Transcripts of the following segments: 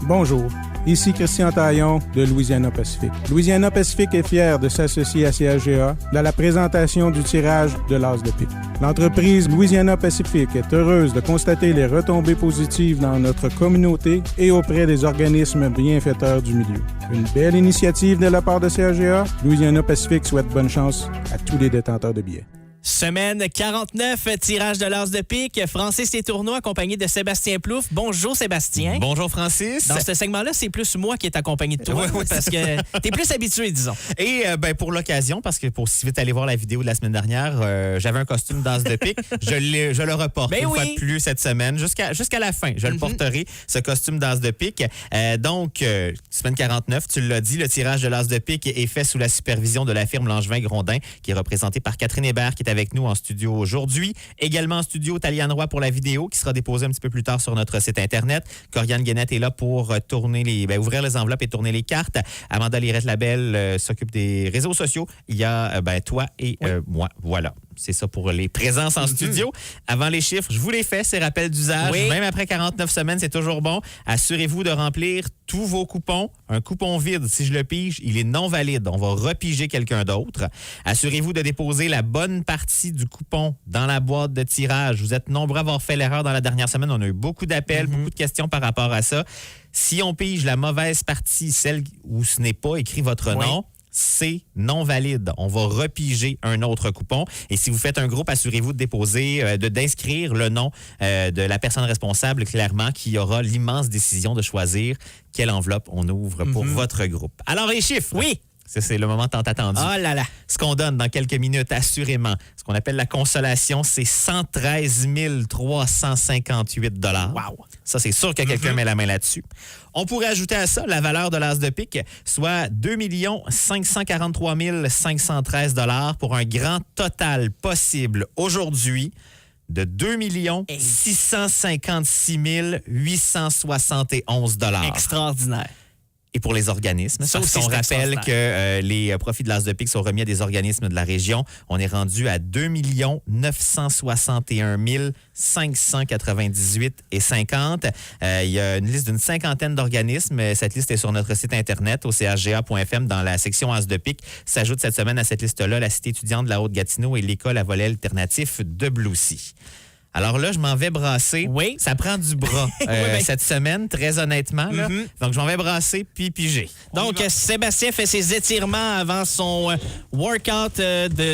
Bonjour, ici Christian Taillon de Louisiana Pacific. Louisiana Pacific est fier de s'associer à CAGA dans la présentation du tirage de l'As de pique. L'entreprise Louisiana Pacific est heureuse de constater les retombées positives dans notre communauté et auprès des organismes bienfaiteurs du milieu. Une belle initiative de la part de CAGA. Louisiana Pacific souhaite bonne chance à tous les détenteurs de billets. Semaine 49, tirage de l'As de pique. Francis et Tourneau accompagné de Sébastien Plouffe. Bonjour Sébastien. Bonjour Francis. Dans ce segment-là, c'est plus moi qui est accompagné de toi parce que t'es plus habitué, disons. Et pour l'occasion, parce que pour si vite aller voir la vidéo de la semaine dernière, j'avais un costume d'As de pique. Je le reporte une fois de plus cette semaine, jusqu'à la fin. Je le porterai, ce costume d'As de pique. Donc, semaine 49, tu l'as dit, le tirage de l'As de pique est fait sous la supervision de la firme Langevin-Grondin, qui est représentée par Catherine Hébert, qui est avec nous en studio aujourd'hui. Également en studio, Taliane Roy pour la vidéo, qui sera déposée un petit peu plus tard sur notre site Internet. Corianne Guénette est là pour ouvrir les enveloppes et tourner les cartes. Amanda Lirette-Labelle s'occupe des réseaux sociaux. Il y a toi et moi. Voilà. C'est ça pour les présences en studio. Avant les chiffres, je vous les fais, ces rappels d'usage. Oui. Même après 49 semaines, c'est toujours bon. Assurez-vous de remplir tous vos coupons. Un coupon vide, si je le pige, il est non valide. On va repiger quelqu'un d'autre. Assurez-vous de déposer la bonne partie du coupon dans la boîte de tirage. Vous êtes nombreux à avoir fait l'erreur dans la dernière semaine. On a eu beaucoup d'appels, beaucoup de questions par rapport à ça. Si on pige la mauvaise partie, celle où ce n'est pas écrit votre nom, c'est non valide. On va repiger un autre coupon. Et si vous faites un groupe, assurez-vous de déposer, d'inscrire le nom de la personne responsable, clairement, qui aura l'immense décision de choisir quelle enveloppe on ouvre pour votre groupe. Alors, les chiffres. Oui. C'est le moment tant attendu. Oh là là. Ce qu'on donne dans quelques minutes, assurément, ce qu'on appelle la consolation, c'est 113 358 $. Wow. Ça, c'est sûr que quelqu'un met la main là-dessus. On pourrait ajouter à ça la valeur de l'As de pique, soit 2 543 513 $ pour un grand total possible aujourd'hui de 2 656 871 $. Extraordinaire. Et pour les organismes, ça parce qu'on rappelle que les profits de l'As de pique sont remis à des organismes de la région. On est rendu à 2 961 598,50 $. Il y a une liste d'une cinquantaine d'organismes. Cette liste est sur notre site Internet, au chaga.fm, dans la section As de pique. S'ajoute cette semaine à cette liste-là la Cité étudiante de la Haute-Gatineau et l'École à volet alternatif de Bloussy. Alors là, je m'en vais brasser. Oui. Ça prend du bras cette semaine, très honnêtement. Là. Donc, je m'en vais brasser puis piger. Donc, Sébastien fait ses étirements avant son workout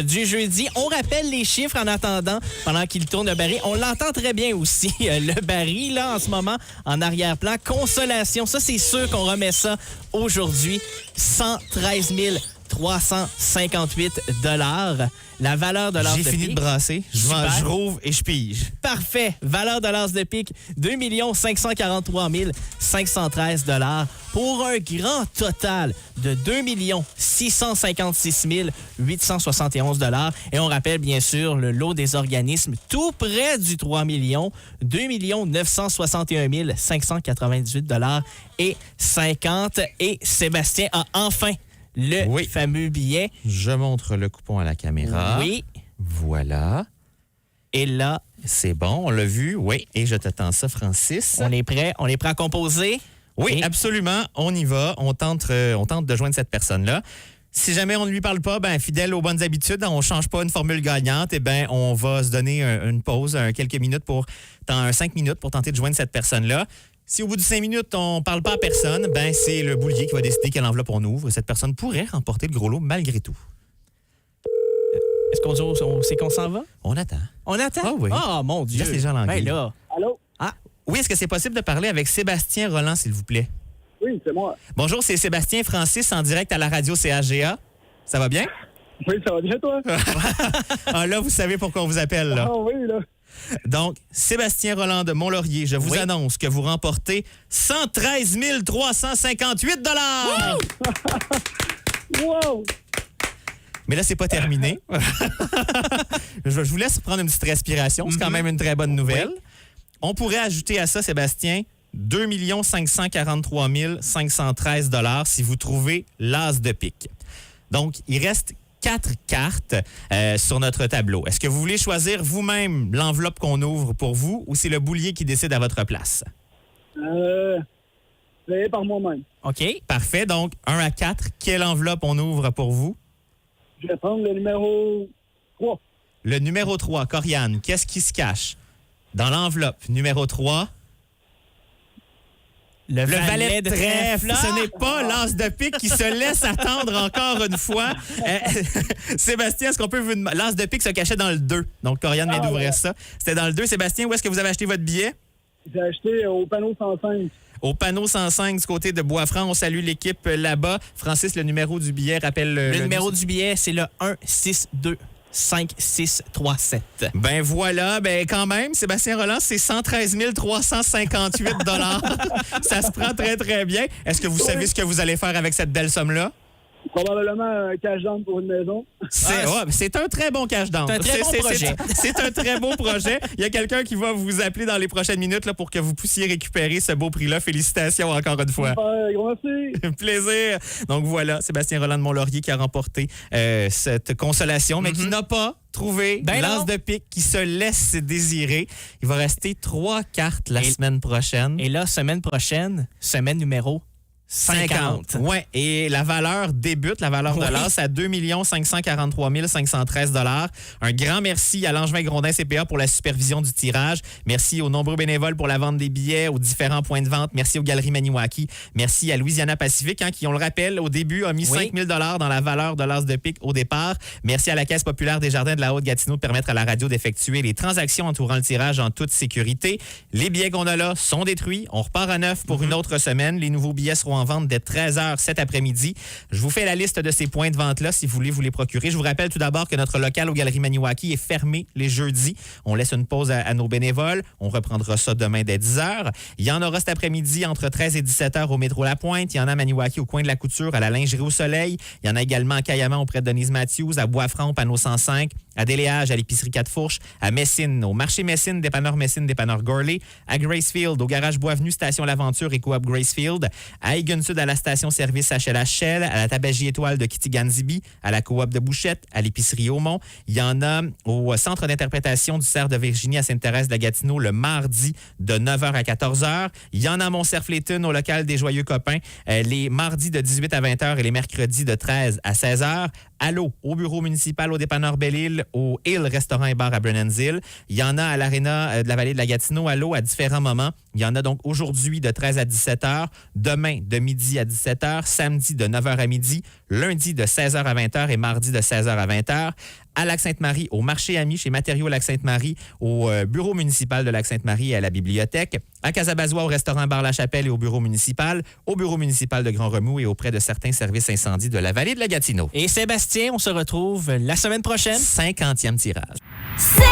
du jeudi. On rappelle les chiffres en attendant, pendant qu'il tourne le baril. On l'entend très bien aussi, le baril, là, en ce moment, en arrière-plan. Consolation, ça, c'est sûr qu'on remet ça aujourd'hui. 113 358 $. La valeur de l'As de pique. J'ai fini de brasser. Je rouvre et je pige. Parfait. Valeur de l'As de pique, 2 543 513 $ pour un grand total de 2 656 871 $. Et on rappelle bien sûr le lot des organismes tout près du 3 millions, 2 961 598 $ et 50. Et Sébastien a enfin le fameux billet. Je montre le coupon à la caméra. Oui. Voilà. Et là, c'est bon, on l'a vu. Oui. Et je t'attends ça, Francis. On est prêt à composer? Oui, absolument. On y va. On tente de joindre cette personne-là. Si jamais on ne lui parle pas, fidèle aux bonnes habitudes, on ne change pas une formule gagnante, on va se donner une pause, quelques minutes 5 minutes pour tenter de joindre cette personne-là. Si au bout de 5 minutes, on ne parle pas à personne, c'est le boulier qui va décider quelle enveloppe on ouvre. Cette personne pourrait remporter le gros lot malgré tout. Est-ce qu'on sait qu'on s'en va? On attend. On attend? Ah oui. Ah, mon Dieu. Laisse les gens l'anglais. Là. Allô? Ah. Oui, est-ce que c'est possible de parler avec Sébastien Rolland, s'il vous plaît? Oui, c'est moi. Bonjour, c'est Sébastien Francis en direct à la radio CAGA. Ça va bien? Oui, ça va bien, toi? Là, vous savez pourquoi on vous appelle, là. Ah oui, là. Donc, Sébastien Rolland de Mont-Laurier, je vous annonce que vous remportez 113 358 $. Wow! Mais là, c'est pas terminé. Je vous laisse prendre une petite respiration. C'est quand même une très bonne nouvelle. Oui. On pourrait ajouter à ça, Sébastien, 2 543 513 $ si vous trouvez l'As de pique. Donc, il reste 4 cartes sur notre tableau. Est-ce que vous voulez choisir vous-même l'enveloppe qu'on ouvre pour vous ou c'est le boulier qui décide à votre place? Créé par moi-même. OK. Parfait. Donc, 1 à 4, quelle enveloppe on ouvre pour vous? Je vais prendre le numéro 3. Le numéro 3, Corianne, qu'est-ce qui se cache dans l'enveloppe numéro 3? Le valet de trèfle. Ce n'est pas l'as de pique qui se laisse attendre encore une fois. Sébastien, est-ce qu'on peut vous demander... L'as de pique se cachait dans le 2. Donc, Corianne vient d'ouvrir ça. C'était dans le 2. Sébastien, où est-ce que vous avez acheté votre billet? J'ai acheté au panneau 105. Au panneau 105 du côté de Bois-Franc. On salue l'équipe là-bas. Francis, le numéro du billet, rappelle le numéro du billet, c'est le 1625637. Ben voilà, ben quand même, Sébastien Rolland, c'est 113 358 $. Ça se prend très, très bien. Est-ce que vous savez ce que vous allez faire avec cette belle somme-là? Probablement un cash down pour une maison. C'est un très bon cash down. C'est un très bon projet. C'est un très beau projet. Il y a quelqu'un qui va vous appeler dans les prochaines minutes là, pour que vous puissiez récupérer ce beau prix-là. Félicitations encore une fois. Gros merci. Plaisir. Donc voilà, Sébastien Rolland de Mont-Laurier qui a remporté cette consolation, mais qui n'a pas trouvé l'as de pique qui se laisse désirer. Il va rester 3 cartes la semaine prochaine. Et là, semaine prochaine, semaine numéro 50. Oui, et la valeur débute, la valeur de l'as, à 2 543 513 $. Un grand merci à Langevin Grondin CPA pour la supervision du tirage. Merci aux nombreux bénévoles pour la vente des billets, aux différents points de vente. Merci aux Galeries Maniwaki. Merci à Louisiana Pacific, qui, on le rappelle, au début, a mis 5 000 $ dans la valeur de l'as de pique au départ. Merci à la Caisse populaire des Jardins de la Haute-Gatineau de permettre à la radio d'effectuer les transactions entourant le tirage en toute sécurité. Les billets qu'on a là sont détruits. On repart à neuf pour une autre semaine. Les nouveaux billets seront en vente dès 13h cet après-midi. Je vous fais la liste de ces points de vente-là si vous voulez vous les procurer. Je vous rappelle tout d'abord que notre local aux Galeries Maniwaki est fermé les jeudis. On laisse une pause à nos bénévoles. On reprendra ça demain dès 10h. Il y en aura cet après-midi entre 13 et 17h au métro La Pointe. Il y en a à Maniwaki au coin de la Couture, à la Lingerie au Soleil. Il y en a également à Cayamant auprès de Denise Matthews, à Bois-Franc au panneau 105, à Déléage, à l'épicerie 4 Fourches, à Messine, au marché Messine, dépanneur Gorley, à Gracefield, au garage Bois-Venu, station L'Aventure et Coop Gracefield, à Egan Sud, à la station-service HLHL, à la tabagie étoile de Kitigan-Zibi, à la Coop de Bouchette, à l'épicerie Aumont. Il y en a au centre d'interprétation du Cerf de Virginie à Sainte-Thérèse de Gatineau le mardi de 9h à 14h. Il y en a à Mont-Cerf-Létune au local des Joyeux Copains les mardis de 18 à 20h et les mercredis de 13 à 16h. Allô, au bureau municipal au dépanneur Belle-Île, au Hill Restaurant et Bar à Brennan's-Hill. Il y en a à l'Aréna de la Vallée de la Gatineau, à différents moments. Il y en a donc aujourd'hui de 13 à 17h, demain de midi à 17h, samedi de 9h à midi, lundi de 16h à 20h et mardi de 16h à 20h. À Lac-Sainte-Marie, au marché Ami, chez Matériaux Lac-Sainte-Marie, au bureau municipal de Lac-Sainte-Marie et à la bibliothèque. À Casabazois, au restaurant Bar La Chapelle et au bureau municipal de Grand Remous et auprès de certains services incendies de la Vallée de la Gatineau. Et Sébastien, on se retrouve la semaine prochaine. 50e tirage. C'est